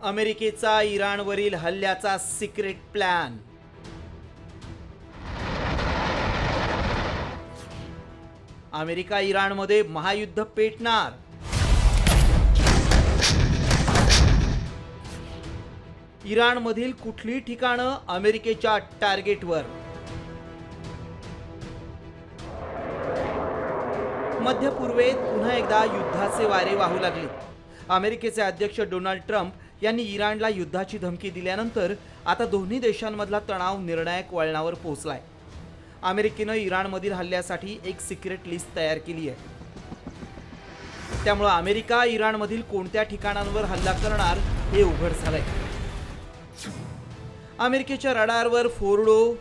अमेरिकेचा इराणवरील हल्ल्याचा secret plan. America इराणमध्ये महायुद्ध पेटणार. इराणमधील कुठली ठिकाणं अमेरिकेच्या टार्गेटवर. मध्य पूर्वेत पुन्हा एकदा युद्धाचे वारे वाहू लागले. अमेरिकेचे अध्यक्ष डोनाल्ड ट्रम्प यांनी इराणला युद्धाची धमकी दिल्यानंतर आता दोन्ही देशांमधला तणाव निर्णायक वळणावर पोहोचलाय. अमेरिकेनं इराणमधील हल्ल्यासाठी एक सिक्रेट लिस्ट तयार केली आहे. त्यामुळे अमेरिका इराणमधील कोणत्या ठिकाणांवर हल्ला करणार हे उघड झालंय. अमेरिकेच्या रडारवर फोर्डो,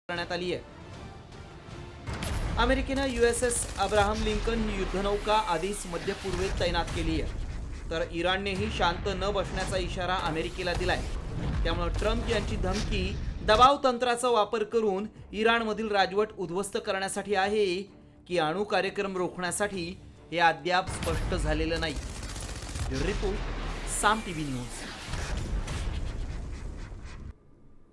करण्यात आली आहे. अमेरिकेनं USS अब्राहम लिंकन ही युद्धनौका आधीच मध्य पूर्वेत तैनात केली आहे. तर इराणनेही शांत न बसण्याचा इशारा अमेरिकेला दिलाय. त्यामुळे ट्रम्प यांची धमकी दबाव तंत्राचा वापर करून इराणमधील राजवट उद्ध्वस्त करण्यासाठी आहे की अणु कार्यक्रम रोखण्यासाठी हे अद्याप स्पष्ट झालेलं नाही. रिपोर्ट साम TV न्यूज.